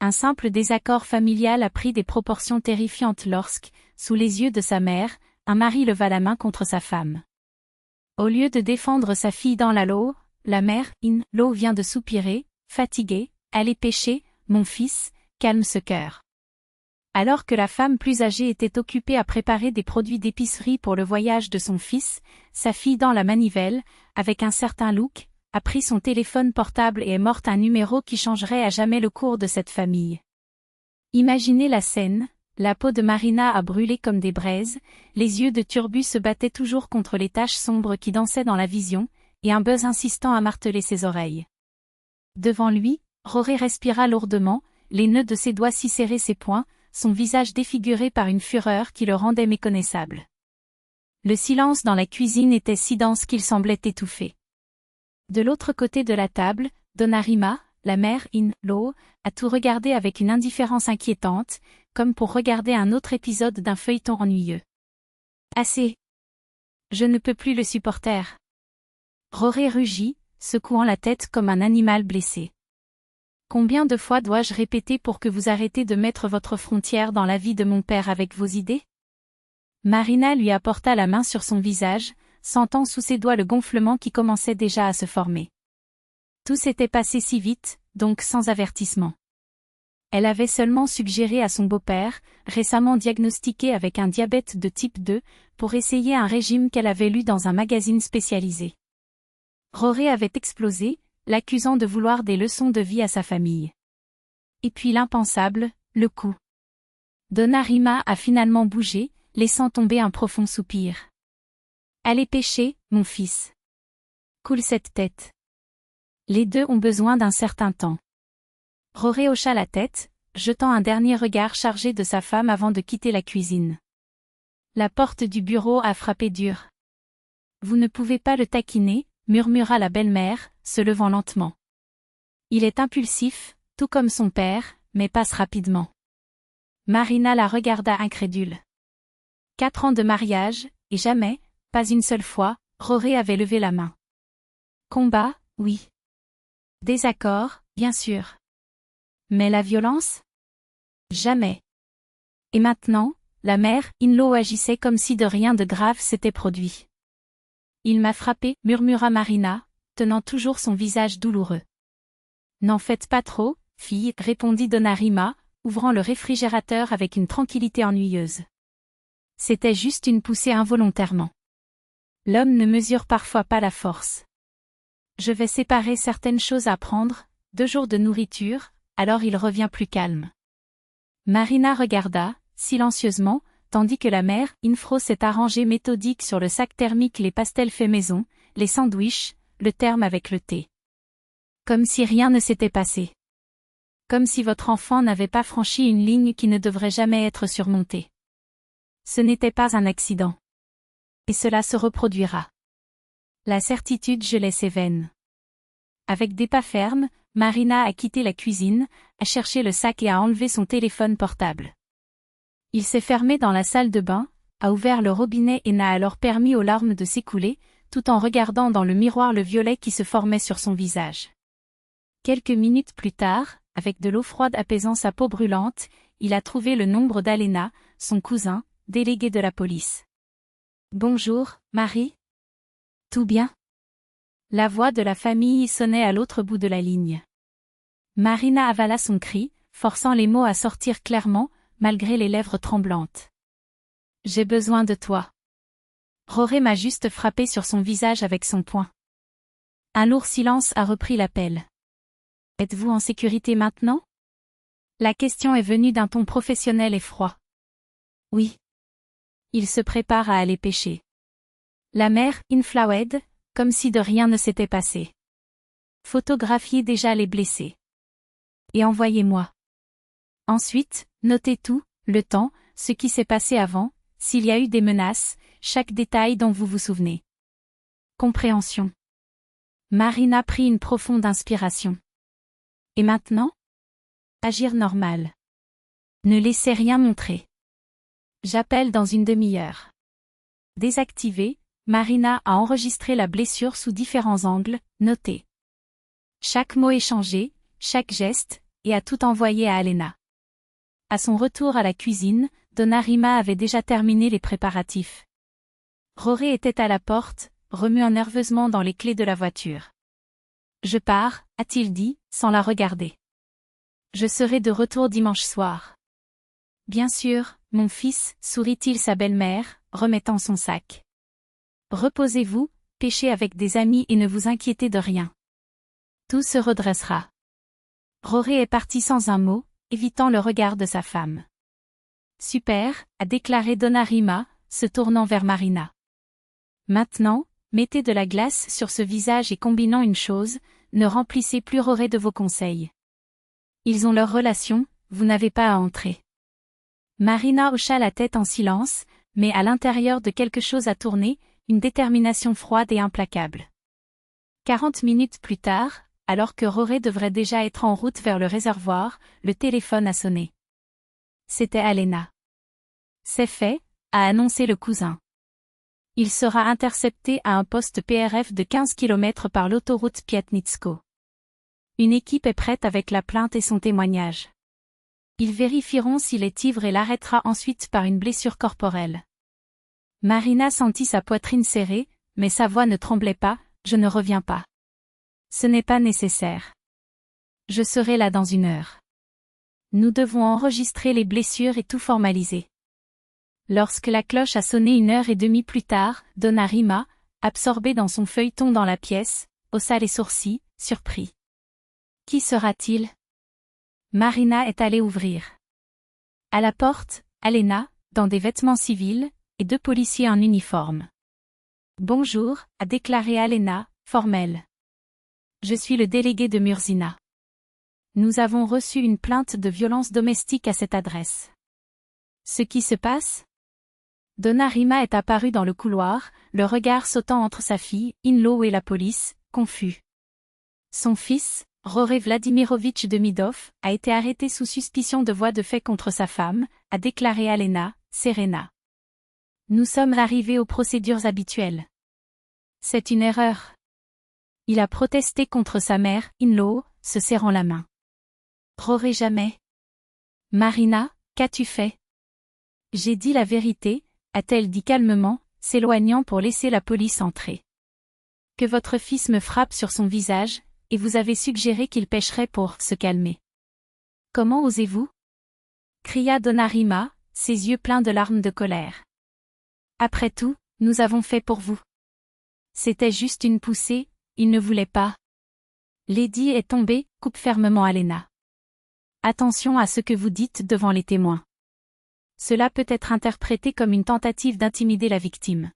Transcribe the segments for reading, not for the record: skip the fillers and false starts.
Un simple désaccord familial a pris des proportions terrifiantes lorsque, sous les yeux de sa mère, un mari leva la main contre sa femme. Au lieu de défendre sa fille dans la mère, in-law vient de soupirer, fatiguée, « Allez pêcher, mon fils, calme ce cœur. » Alors que la femme plus âgée était occupée à préparer des produits d'épicerie pour le voyage de son fils, sa fille dans la manivelle, avec un certain look, a pris son téléphone portable et est morte un numéro qui changerait à jamais le cours de cette famille. Imaginez la scène, la peau de Marina a brûlé comme des braises, les yeux de Turbu se battaient toujours contre les taches sombres qui dansaient dans la vision, et un buzz insistant a martelé ses oreilles. Devant lui, Rory respira lourdement, les nœuds de ses doigts si serrés ses poings, son visage défiguré par une fureur qui le rendait méconnaissable. Le silence dans la cuisine était si dense qu'il semblait étouffé. De l'autre côté de la table, Donnarima, la mère in-law, a tout regardé avec une indifférence inquiétante, comme pour regarder un autre épisode d'un feuilleton ennuyeux. Assez. Je ne peux plus le supporter. Rory rugit, secouant la tête comme un animal blessé. Combien de fois dois-je répéter pour que vous arrêtez de mettre votre frontière dans la vie de mon père avec vos idées? Marina lui apporta la main sur son visage, sentant sous ses doigts le gonflement qui commençait déjà à se former. Tout s'était passé si vite, donc sans avertissement. Elle avait seulement suggéré à son beau-père, récemment diagnostiqué avec un diabète de type 2, pour essayer un régime qu'elle avait lu dans un magazine spécialisé. Rory avait explosé, l'accusant de vouloir des leçons de vie à sa famille. Et puis l'impensable, le coup. Donnarima a finalement bougé, laissant tomber un profond soupir. Allez pêcher, mon fils. Coule cette tête. Les deux ont besoin d'un certain temps. Rory hocha la tête, jetant un dernier regard chargé de sa femme avant de quitter la cuisine. La porte du bureau a frappé dur. Vous ne pouvez pas le taquiner, murmura la belle-mère, se levant lentement. Il est impulsif, tout comme son père, mais passe rapidement. Marina la regarda incrédule. 4 ans de mariage, et jamais, pas une seule fois, Rory avait levé la main. Combat, oui. Désaccord, bien sûr. Mais la violence? Jamais. Et maintenant, la mère, in-law agissait comme si de rien de grave s'était produit. Il m'a frappé, murmura Marina, tenant toujours son visage douloureux. N'en faites pas trop, fille, répondit Donnarima, ouvrant le réfrigérateur avec une tranquillité ennuyeuse. C'était juste une poussée involontairement. L'homme ne mesure parfois pas la force. Je vais séparer certaines choses à prendre, 2 jours de nourriture, alors il revient plus calme. Marina regarda, silencieusement, tandis que la mère, Infro s'est arrangée méthodique sur le sac thermique les pastels faits maison, les sandwichs, le terme avec le thé. Comme si rien ne s'était passé. Comme si votre enfant n'avait pas franchi une ligne qui ne devrait jamais être surmontée. Ce n'était pas un accident. Et cela se reproduira. La certitude gelait ses veines. Avec des pas fermes, Marina a quitté la cuisine, a cherché le sac et a enlevé son téléphone portable. Il s'est fermé dans la salle de bain, a ouvert le robinet et n'a alors permis aux larmes de s'écouler, tout en regardant dans le miroir le violet qui se formait sur son visage. Quelques minutes plus tard, avec de l'eau froide apaisant sa peau brûlante, il a trouvé le nombre d'Alena, son cousin, délégué de la police. Bonjour, Marie. Tout bien? La voix de la famille sonnait à l'autre bout de la ligne. Marina avala son cri, forçant les mots à sortir clairement, malgré les lèvres tremblantes. J'ai besoin de toi. Rory m'a juste frappé sur son visage avec son poing. Un lourd silence a repris l'appel. Êtes-vous en sécurité maintenant? La question est venue d'un ton professionnel et froid. Oui. Il se prépare à aller pêcher. La mère, inflawed, comme si de rien ne s'était passé. Photographiez déjà les blessés. Et envoyez-moi. Ensuite, notez tout, le temps, ce qui s'est passé avant, s'il y a eu des menaces, chaque détail dont vous vous souvenez. Compréhension. Marina prit une profonde inspiration. Et maintenant? Agir normal. Ne laissez rien montrer. J'appelle dans une demi-heure. Désactivé, Marina a enregistré la blessure sous différents angles, notés. Chaque mot échangé, chaque geste, et a tout envoyé à Alena. À son retour à la cuisine, Donna Rima avait déjà terminé les préparatifs. Rory était à la porte, remuant nerveusement dans les clés de la voiture. « Je pars », a-t-il dit, sans la regarder. « Je serai de retour dimanche soir. »« Bien sûr, mon fils, » sourit-il sa belle-mère, remettant son sac. « Reposez-vous, pêchez avec des amis et ne vous inquiétez de rien. Tout se redressera. » Rory est parti sans un mot, évitant le regard de sa femme. « Super », a déclaré Donna Rima, se tournant vers Marina. « Maintenant, mettez de la glace sur ce visage et combinant une chose, ne remplissez plus Rory de vos conseils. Ils ont leur relation, vous n'avez pas à entrer. » Marina hocha la tête en silence, mais à l'intérieur de quelque chose à tourner, une détermination froide et implacable. 40 minutes plus tard, alors que Rory devrait déjà être en route vers le réservoir, le téléphone a sonné. C'était Alena. « C'est fait », a annoncé le cousin. Il sera intercepté à un poste PRF de 15 km par l'autoroute Piatnitsko. Une équipe est prête avec la plainte et son témoignage. Ils vérifieront s'il est ivre et l'arrêtera ensuite par une blessure corporelle. Marina sentit sa poitrine serrée, mais sa voix ne tremblait pas, « Je ne reviens pas. Ce n'est pas nécessaire. Je serai là dans 1 heure. Nous devons enregistrer les blessures et tout formaliser. » Lorsque la cloche a sonné 1h30 plus tard, Donna Rima, absorbée dans son feuilleton dans la pièce, haussa les sourcils, surpris. Qui sera-t-il? Marina est allée ouvrir. À la porte, Alena, dans des vêtements civils, et 2 policiers en uniforme. Bonjour, a déclaré Alena, formelle. Je suis le délégué de Murzina. Nous avons reçu une plainte de violence domestique à cette adresse. Ce qui se passe? Donna Rima est apparue dans le couloir, le regard sautant entre sa fille, in-law et la police, confus. Son fils, Rory Vladimirovitch Demidov, a été arrêté sous suspicion de voies de fait contre sa femme, a déclaré Alena, Serena. Nous sommes arrivés aux procédures habituelles. C'est une erreur. Il a protesté contre sa mère, in-law, se serrant la main. Rory jamais. Marina, qu'as-tu fait? J'ai dit la vérité, a-t-elle dit calmement, s'éloignant pour laisser la police entrer. Que votre fils me frappe sur son visage, et vous avez suggéré qu'il pêcherait pour se calmer. Comment osez-vous? Cria Donna Rima, ses yeux pleins de larmes de colère. Après tout, nous avons fait pour vous. C'était juste une poussée, il ne voulait pas. Lady est tombée, coupe fermement Alena. Attention à ce que vous dites devant les témoins. Cela peut être interprété comme une tentative d'intimider la victime.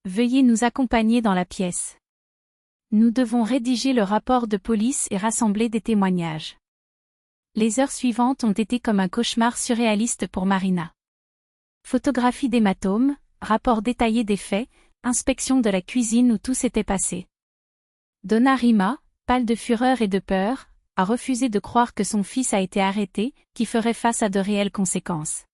Veuillez nous accompagner dans la pièce. Nous devons rédiger le rapport de police et rassembler des témoignages. Les heures suivantes ont été comme un cauchemar surréaliste pour Marina. Photographie d'hématomes, rapport détaillé des faits, inspection de la cuisine où tout s'était passé. Donna Rima, pâle de fureur et de peur, a refusé de croire que son fils a été arrêté, qui ferait face à de réelles conséquences.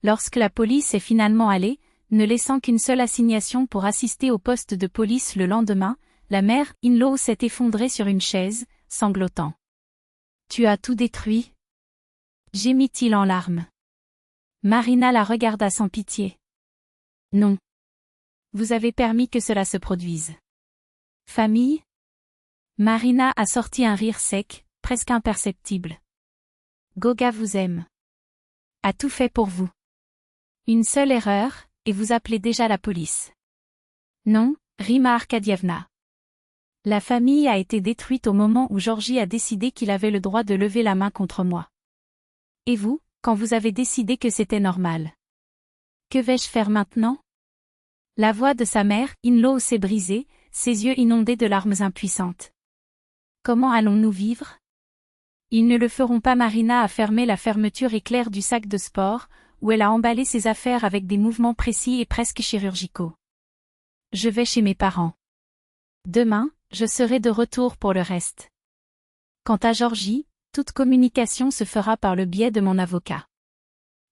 Lorsque la police est finalement allée, ne laissant qu'une seule assignation pour assister au poste de police le lendemain, la mère, in-law, s'est effondrée sur une chaise, sanglotant. « Tu as tout détruit ?» gémit-il en larmes. Marina la regarda sans pitié. « Non. Vous avez permis que cela se produise. » « Famille ?» Marina a sorti un rire sec, presque imperceptible. « Goga vous aime. A tout fait pour vous. Une seule erreur, et vous appelez déjà la police. » « Non, Rima Arkadievna. La famille a été détruite au moment où Georgi a décidé qu'il avait le droit de lever la main contre moi. Et vous, quand vous avez décidé que c'était normal. Que vais-je faire maintenant? » La voix de sa mère, in-law, s'est brisée, ses yeux inondés de larmes impuissantes. Comment allons-nous vivre? Ils ne le feront pas. Marina a fermé la fermeture éclair du sac de sport, où elle a emballé ses affaires avec des mouvements précis et presque chirurgicaux. Je vais chez mes parents. Demain, je serai de retour pour le reste. Quant à Georgi, toute communication se fera par le biais de mon avocat.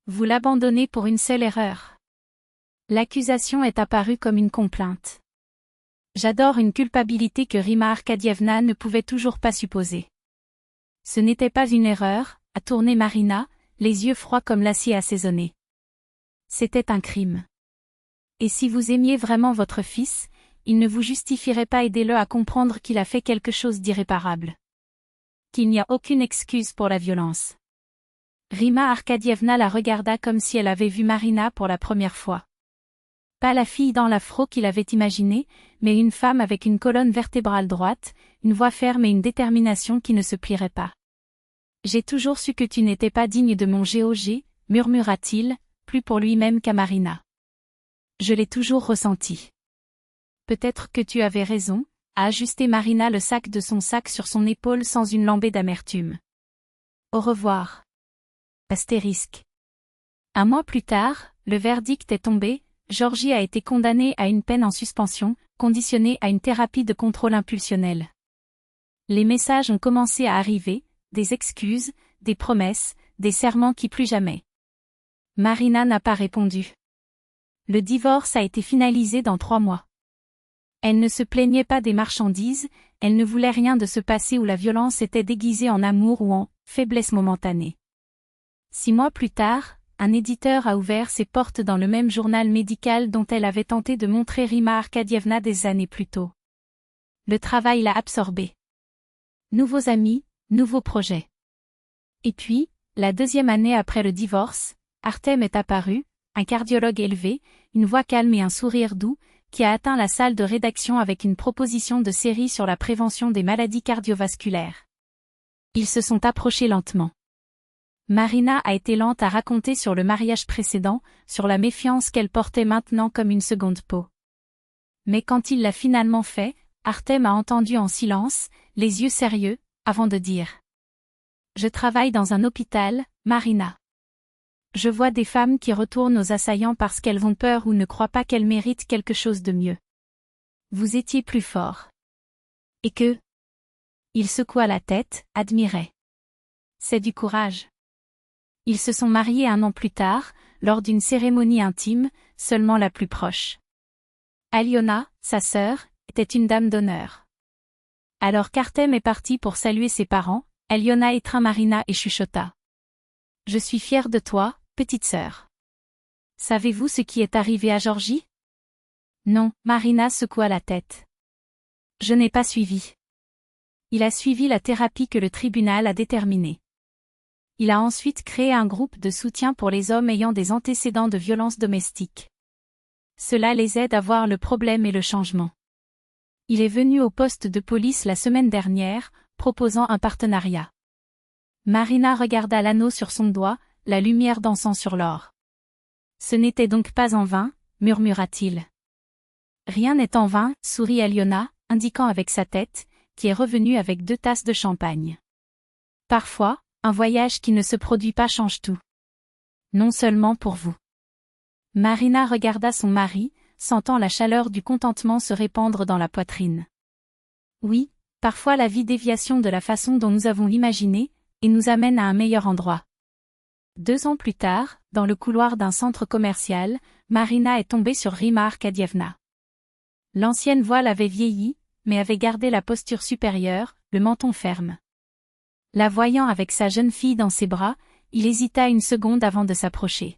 Vous l'abandonnez pour une seule erreur. L'accusation est apparue comme une complainte. J'adore une culpabilité que Rima Arkadievna ne pouvait toujours pas supposer. Ce n'était pas une erreur, a tourné Marina, les yeux froids comme l'acier assaisonné. C'était un crime. Et si vous aimiez vraiment votre fils, il ne vous justifierait pas, aidez-le à comprendre qu'il a fait quelque chose d'irréparable. Qu'il n'y a aucune excuse pour la violence. Rima Arkadievna la regarda comme si elle avait vu Marina pour la première fois. Pas la fille dans l'afro qu'il avait imaginée, mais une femme avec une colonne vertébrale droite, une voix ferme et une détermination qui ne se plierait pas. « J'ai toujours su que tu n'étais pas digne de mon GOG, murmura-t-il, plus pour lui-même qu'à Marina. Je l'ai toujours ressenti. Peut-être que tu avais raison, a ajusté Marina le sac de son sac sur son épaule sans une lambée d'amertume. Au revoir. Astérisque. Un mois plus tard, le verdict est tombé, Georgie a été condamnée à une peine en suspension, conditionnée à une thérapie de contrôle impulsionnel. Les messages ont commencé à arriver, des excuses, des promesses, des serments qui plus jamais. Marina n'a pas répondu. Le divorce a été finalisé dans 3 mois. Elle ne se plaignait pas des marchandises, elle ne voulait rien de ce passé où la violence était déguisée en amour ou en faiblesse momentanée. 6 mois plus tard, un éditeur a ouvert ses portes dans le même journal médical dont elle avait tenté de montrer Rima Arkadievna des années plus tôt. Le travail l'a absorbée. Nouveaux amis, nouveaux projets. Et puis, la 2e année après le divorce, Artem est apparu, un cardiologue élevé, une voix calme et un sourire doux, qui a atteint la salle de rédaction avec une proposition de série sur la prévention des maladies cardiovasculaires. Ils se sont approchés lentement. Marina a été lente à raconter sur le mariage précédent, sur la méfiance qu'elle portait maintenant comme une seconde peau. Mais quand il l'a finalement fait, Artem a entendu en silence, les yeux sérieux, avant de dire « Je travaille dans un hôpital, Marina. Je vois des femmes qui retournent aux assaillants parce qu'elles ont peur ou ne croient pas qu'elles méritent quelque chose de mieux. Vous étiez plus fort. Et que… » Il secoua la tête, admirait. C'est du courage. Ils se sont mariés 1 an plus tard, lors d'une cérémonie intime, seulement la plus proche. Aliona, sa sœur, était une dame d'honneur. Alors qu'Artem est parti pour saluer ses parents, Aliona étreint Marina et chuchota. « Je suis fière de toi, petite sœur. Savez-vous ce qui est arrivé à Georgie ? » Non, Marina secoua la tête. Je n'ai pas suivi. Il a suivi la thérapie que le tribunal a déterminée. Il a ensuite créé un groupe de soutien pour les hommes ayant des antécédents de violence domestique. Cela les aide à voir le problème et le changement. Il est venu au poste de police la semaine dernière, proposant un partenariat. Marina regarda l'anneau sur son doigt, la lumière dansant sur l'or. Ce n'était donc pas en vain, murmura-t-il. Rien n'est en vain, sourit Aliona, indiquant avec sa tête, qui est revenue avec 2 tasses de champagne. Parfois, un voyage qui ne se produit pas change tout. Non seulement pour vous. Marina regarda son mari, sentant la chaleur du contentement se répandre dans la poitrine. Oui, parfois la vie déviation de la façon dont nous avons l'imaginé, et nous amène à un meilleur endroit. 2 ans plus tard, dans le couloir d'un centre commercial, Marina est tombée sur Rima Arkadievna. L'ancienne voile avait vieilli, mais avait gardé la posture supérieure, le menton ferme. La voyant avec sa jeune fille dans ses bras, il hésita une seconde avant de s'approcher.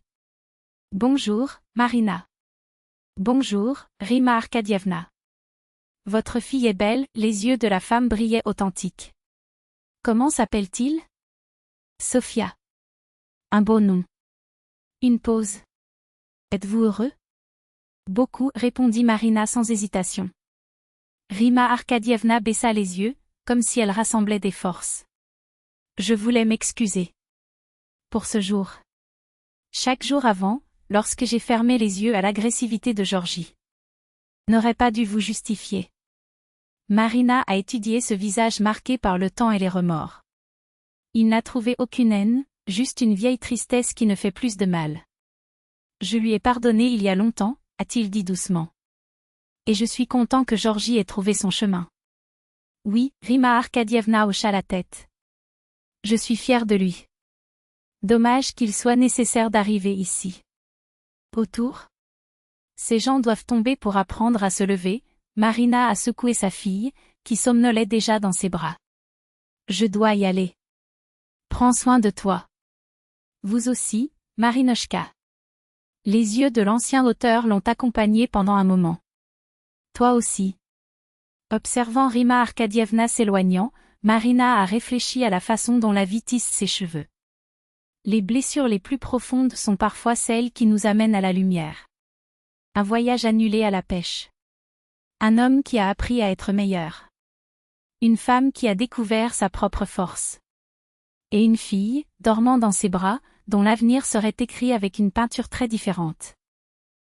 « Bonjour, Marina. »« Bonjour, Rima Arkadievna. »« Votre fille est belle », les yeux de la femme brillaient authentiques. « Comment s'appelle-t-il ?»« Sophia. »« Un beau nom. » Une pause. « Êtes-vous heureux ?»« Beaucoup », répondit Marina sans hésitation. Rima Arkadievna baissa les yeux, comme si elle rassemblait des forces. Je voulais m'excuser. Pour ce jour. Chaque jour avant, lorsque j'ai fermé les yeux à l'agressivité de Georgie. N'aurais pas dû vous justifier. Marina a étudié ce visage marqué par le temps et les remords. Il n'a trouvé aucune haine, juste une vieille tristesse qui ne fait plus de mal. Je lui ai pardonné il y a longtemps, a-t-il dit doucement. Et je suis content que Georgie ait trouvé son chemin. Oui, Rima Arkadievna hocha la tête. Je suis fière de lui. Dommage qu'il soit nécessaire d'arriver ici. Autour ? Ces gens doivent tomber pour apprendre à se lever, Marina a secoué sa fille, qui somnolait déjà dans ses bras. Je dois y aller. Prends soin de toi. Vous aussi, Marinochka. Les yeux de l'ancien auteur l'ont accompagné pendant un moment. Toi aussi. Observant Rima Arkadievna s'éloignant, Marina a réfléchi à la façon dont la vie tisse ses cheveux. Les blessures les plus profondes sont parfois celles qui nous amènent à la lumière. Un voyage annulé à la pêche. Un homme qui a appris à être meilleur. Une femme qui a découvert sa propre force. Et une fille, dormant dans ses bras, dont l'avenir serait écrit avec une peinture très différente.